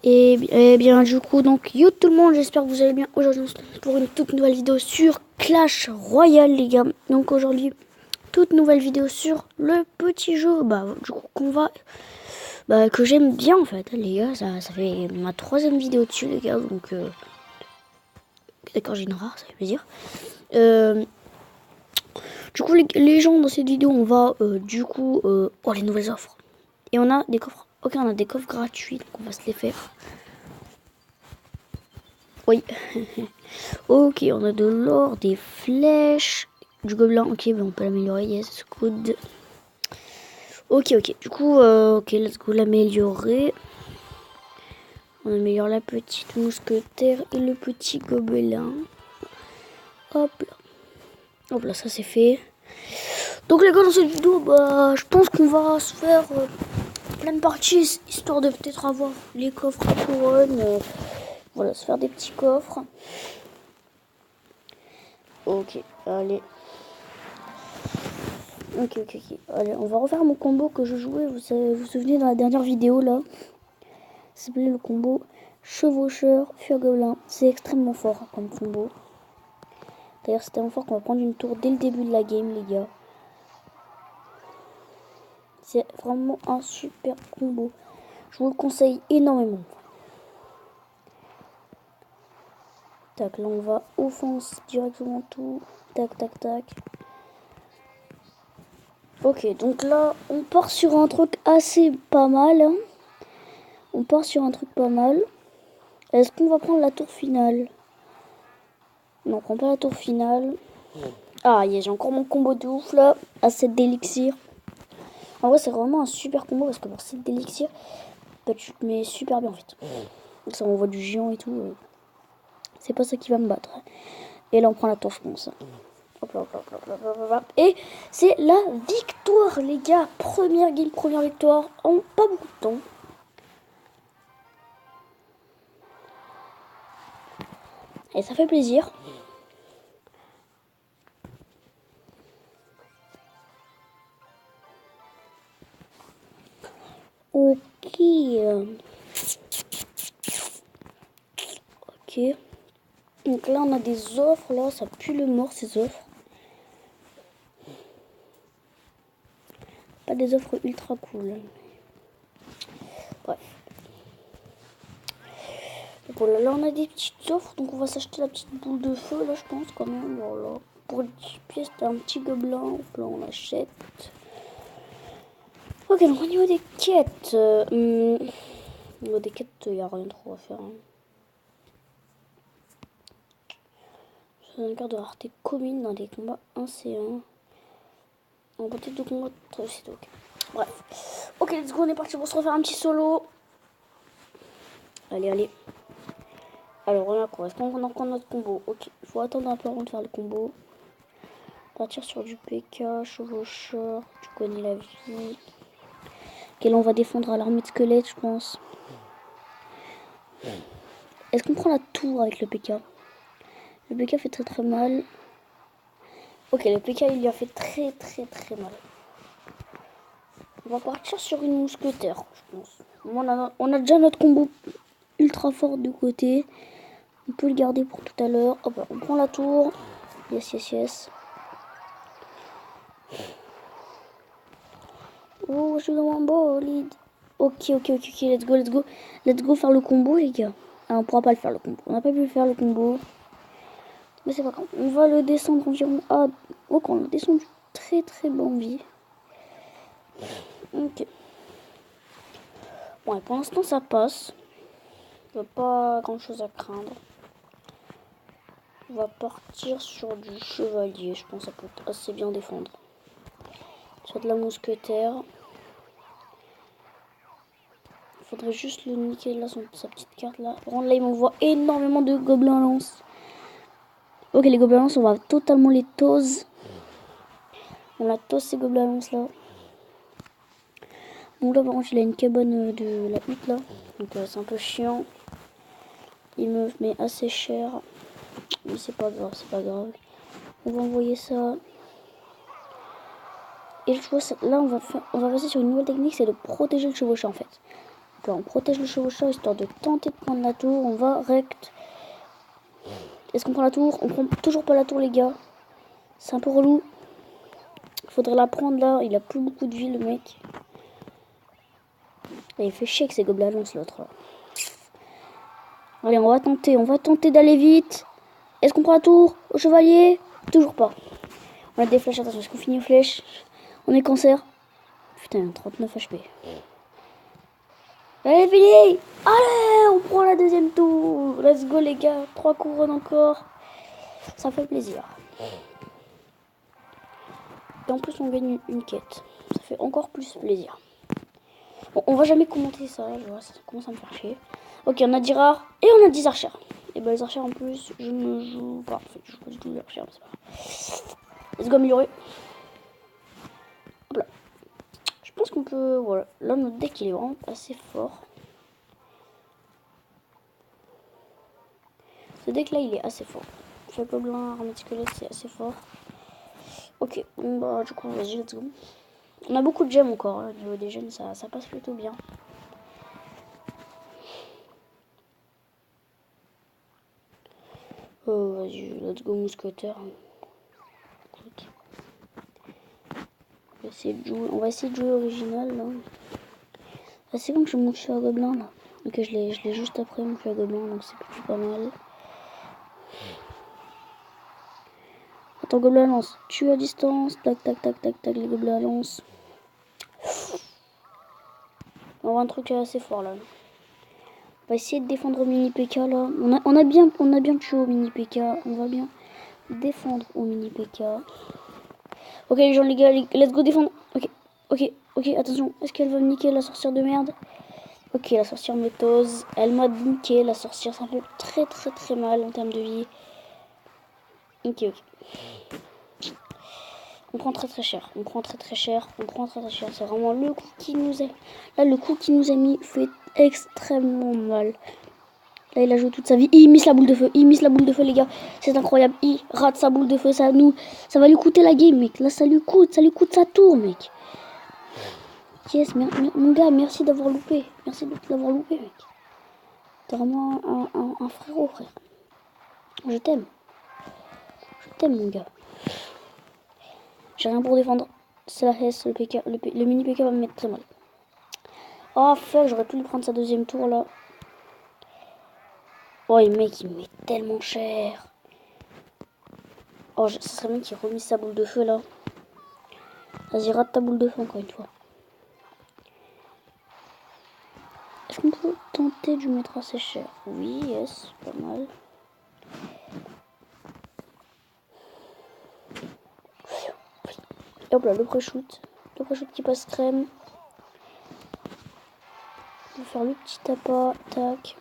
Et bien du coup, donc yo tout le monde, j'espère que vous allez bien. Aujourd'hui on se retrouve pour une toute nouvelle vidéo sur Clash Royale les gars. Donc aujourd'hui, toute nouvelle vidéo sur le petit jeu du coup qu'on va que j'aime bien en fait les gars. Ça fait ma 3e vidéo dessus les gars, donc d'accord, j'ai une rare, ça fait plaisir. Du coup les gens dans cette vidéo on va les nouvelles offres. Et on a des coffres. Ok, on a des coffres gratuits, donc on va se les faire. Oui. Ok, on a de l'or, des flèches, du gobelin. Ok, on peut l'améliorer. Yes, good. Ok. Du coup, ok, let's go l'améliorer. On améliore la petite mousquetaire et le petit gobelin. Hop là. Hop là, ça c'est fait. Donc les gars, dans cette vidéo, je pense qu'on va se faire plein de parties, histoire de peut-être avoir les coffres à couronne. Voilà, se faire des petits coffres. Ok, allez. Ok. Allez, on va refaire mon combo que je jouais, vous souvenez dans la dernière vidéo là. Ça s'appelait le combo chevaucheur, fure-gobelin. C'est extrêmement fort comme combo. D'ailleurs, c'est tellement fort qu'on va prendre une tour dès le début de la game, les gars. C'est vraiment un super combo. Je vous le conseille énormément. Tac, là on va offense directement tout. Tac. Ok, donc là on part sur un truc assez pas mal. Hein. On part sur un truc pas mal. Est-ce qu'on va prendre la tour finale? Non, on prend pas la tour finale. Ah, j'ai encore mon combo de ouf là, à 7 d'élixir. En vrai, c'est vraiment un super combo parce que pour 7 d'élixir, tu te mets super bien en fait. Ça, on voit du géant et tout. C'est pas ça qui va me battre. Et là, on prend la tour, je pense. Hop là. Et c'est la victoire, les gars. Première game, première victoire en pas beaucoup de temps. Et ça fait plaisir. Ok. Donc là, on a des offres. Là, ça pue le mort, ces offres. Pas des offres ultra cool. Bref. Donc là, on a des petites offres. Donc on va s'acheter la petite boule de feu, là, je pense, quand même. Voilà. Pour les 10 pièces, t'as un petit gobelin. Là, on l'achète. Ok, donc au niveau des quêtes, il n'y a rien trop à faire. Hein. C'est une carte de rareté commune dans des combats 1C1. En beauté de combat, c'est ok. Bref. Ok, let's go, on est parti pour se refaire un petit solo. Allez. Alors, on a quoi? Est-ce qu'on prend notre combo? Ok, il faut attendre un peu avant de faire le combo. Partir sur du PK, chevaucheur, tu connais la vie. Ok, là, on va défendre à l'armée de squelettes, je pense. Est-ce qu'on prend la tour avec le PK? Le PK fait très mal. Ok, le PK il lui a fait très mal. On va partir sur une mousquetaire, je pense. On a déjà notre combo ultra fort de côté. On peut le garder pour tout à l'heure. Hop, on prend la tour. Yes. Oh, je suis dans mon bolide. Ok, let's go. Let's go faire le combo, les gars. Ah, on pourra pas le faire le combo. On n'a pas pu le faire le combo. Mais c'est pas grave. On va le descendre environ. Ah, ok, on l'a descendu très bon vie. Ok. Bon, et pour l'instant, ça passe. Il n'y a pas grand chose à craindre. On va partir sur du chevalier. Je pense que ça peut assez bien défendre. Sur de la mousquetaire. Il faudrait juste le niquer là, sa petite carte là. Par contre, là, il m'envoie énormément de gobelins lance. Ok, les gobelins lance, on va totalement les tose. On a tose ces gobelins lance là. Donc là, par contre, il a une cabane de la hutte là. Donc c'est un peu chiant. Il me met assez cher. Mais c'est pas grave. On va envoyer ça. Et je vois là, on va passer sur une nouvelle technique, c'est de protéger le chevaucheur en fait. Là, on protège le chevaucheur histoire de tenter de prendre la tour. On va rect. Est-ce qu'on prend la tour? On prend toujours pas la tour, les gars. C'est un peu relou. Faudrait la prendre là. Il a plus beaucoup de vie, le mec. Et il fait chier que ces gobelins lancent l'autre. Allez, on va tenter d'aller vite. Est-ce qu'on prend la tour au chevalier? Toujours pas. On a des flèches, attention, est-ce qu'on finit aux flèches? On est cancer. Putain, 39 HP. Allez, fini! Allez, on prend la deuxième tour. Let's go, les gars. 3 couronnes encore. Ça fait plaisir. Et en plus, on gagne une quête. Ça fait encore plus plaisir. Bon, on va jamais commenter ça. Je vois, ça commence à me faire chier. Ok, on a 10 rares et on a 10 archères. Et bah, les archères en plus, je ne joue pas. En fait, je joue pas du tout les archères, mais c'est pas grave. Let's go améliorer. Hop là. Je pense qu'on peut. Voilà. Là, notre deck il est vraiment assez fort. Ce deck là, il est assez fort. Feu gobelin, armée de squelette, c'est assez fort. Ok, bon bah, du coup, vas-y, let's go. On a beaucoup de gemmes encore. Hein. Au niveau des gemmes, ça passe plutôt bien. Oh, vas-y, let's go mousquetaire. Écoute. On va essayer de jouer original là. Ah, c'est bon que je monte chez un gobelin là. Ok, je l'ai juste après mon chez un gobelin, donc c'est plutôt pas mal. Attends, gobelin lance. Tue à distance. Tac, tac, tac, tac, tac, les gobelins lance. On va avoir un truc assez fort là. On va essayer de défendre au mini PK là. On a bien tué au mini PK. On va bien défendre au mini PK. Ok les gens, les gars, let's go défendre. Ok, attention. Est-ce qu'elle va me niquer la sorcière de merde? Ok, la sorcière métose. Elle m'a niqué la sorcière. Ça fait très très très mal en termes de vie. Ok. On prend très cher. C'est vraiment le coup qui nous a... Là, le coup qui nous a mis fait extrêmement mal. Là, il a joué toute sa vie. Il mise la boule de feu. Les gars. C'est incroyable. Il rate sa boule de feu. Ça va lui coûter la game, mec. Là, ça lui coûte sa tour, mec. Yes, mon gars, merci d'avoir loupé. Mec. T'es vraiment un frérot, frère. Je t'aime, mon gars. J'ai rien pour défendre. C'est la Hess, le PK. Le mini PK va me mettre très mal. Oh, fuck, j'aurais pu lui prendre sa deuxième tour, là. Oh, le mec, il me met tellement cher. Oh, ça serait bien qu'il remise sa boule de feu, là. Vas-y, rate ta boule de feu, encore une fois. Est-ce qu'on peut tenter de lui mettre assez cher? Oui, yes, pas mal. Et hop là, le pré-shoot. Le pré-shoot qui passe crème. On va faire le petit tapas. Tac.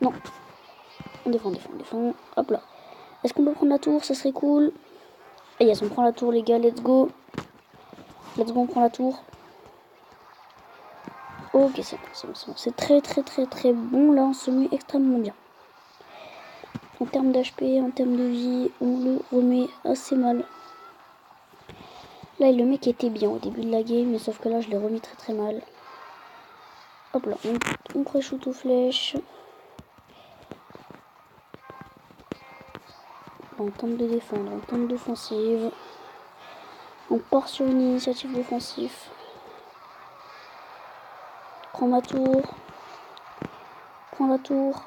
Non. On défend. Hop là. Est-ce qu'on peut prendre la tour? Ça serait cool. Et yes, on prend la tour, les gars. Let's go, on prend la tour. Ok, c'est bon. C'est très bon. Là, on se met extrêmement bien. En termes d'HP, en termes de vie, on le remet assez mal. Là, le mec était bien au début de la game, mais sauf que là, je l'ai remis très mal. Hop là, on pré-shoot aux flèches. On tente de défendre, on tente d'offensive. On part sur une initiative d'offensive. Prends ma tour. Prends la tour.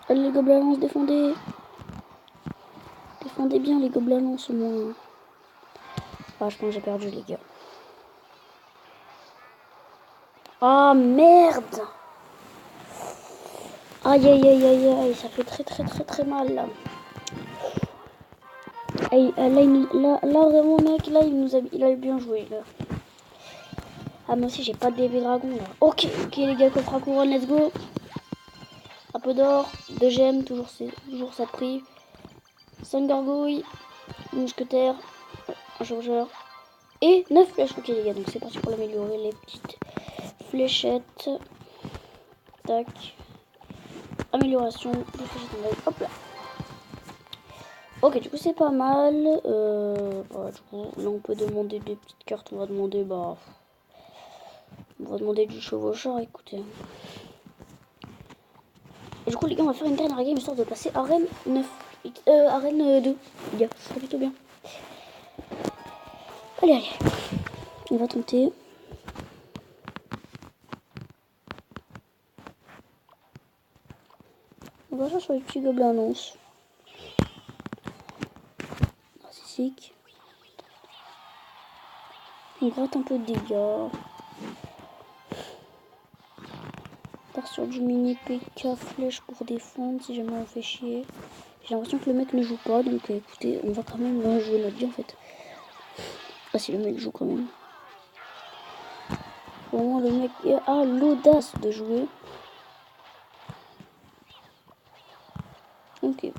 Allez les gobelins, défendez. Défendez bien les gobelins au moins. Ah, je pense que j'ai perdu les gars. Ah merde. Aïe, ça fait très mal là. Là vraiment mec, là il a bien joué là. Ah moi aussi j'ai pas de bébé dragon là. Ok les gars, coffre à couronne, let's go. Un peu d'or, 2 gemmes, toujours ça de prix. 5 gargouilles, mousquetaire, un changeur et 9 flèches. Ok les gars, donc c'est parti pour l'améliorer, les petites fléchettes. Tac. Amélioration des fléchettes en live. Hop là. Ok, du coup, c'est pas mal. Voilà, du coup, là, on peut demander des petites cartes. On va demander, du chevaucheur, écoutez. Et du coup, les gars, on va faire une dernière game histoire de passer arène 9. Arène 2. Les gars, ça serait plutôt bien. Allez. On va tenter. On va jouer sur les petits gobelins annonces. Narcissique. On gratte un peu de dégâts. Part sur du mini PK flèche pour défendre si jamais on fait chier. J'ai l'impression que le mec ne joue pas, donc écoutez, on va quand même jouer notre vie en fait. Ah si, le mec joue quand même. Au moins le mec a l'audace de jouer. Ok.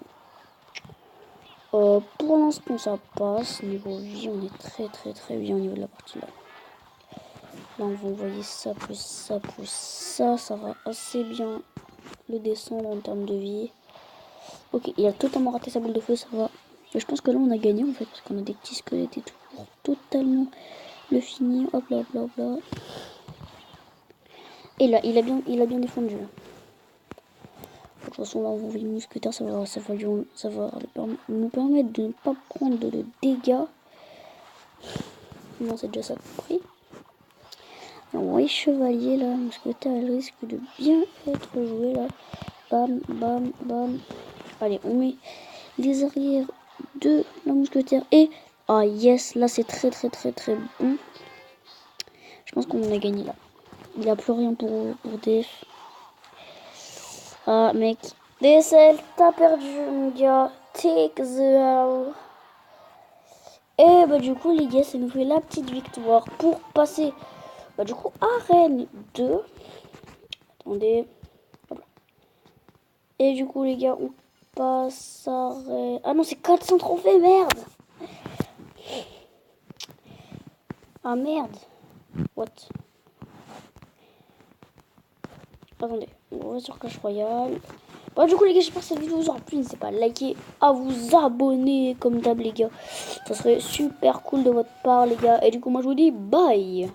Pour l'instant ça passe. Niveau vie, on est très bien au niveau de la partie là. Là on va envoyer ça plus ça plus ça. Ça va assez bien le descendre en termes de vie. Ok, il a totalement raté sa boule de feu, ça va. Et je pense que là on a gagné en fait parce qu'on a des petits squelettes et tout pour totalement le finir. Hop là, hop là, hop là. Et là, il a bien défendu. Là. De toute façon, là, on va envoyer le mousquetaire, ça va nous permettre de ne pas prendre de dégâts. Non, c'est déjà ça compris. Alors, oui, chevalier, là, mousquetaire, elle risque de bien être joué, là. Bam, bam, bam. Allez, on met les arrières de la mousquetaire et... Ah, yes, là, c'est très bon. Je pense qu'on a gagné, là. Il n'y a plus rien pour DF. Ah, mec. DSL, t'as perdu, mon gars. Take the L. Et bah, du coup, les gars, ça nous fait la petite victoire pour passer. Bah, du coup, arène 2. Attendez. Hop là. Et du coup, les gars, on passe arène. Ah non, c'est 400 trophées, merde. Ah, merde. What? Attendez, on va sur Clash Royale. Bon, du coup, les gars, j'espère que cette vidéo vous aura plu. N'hésitez pas à liker, à vous abonner comme d'hab, les gars. Ça serait super cool de votre part, les gars. Et du coup, moi, je vous dis bye.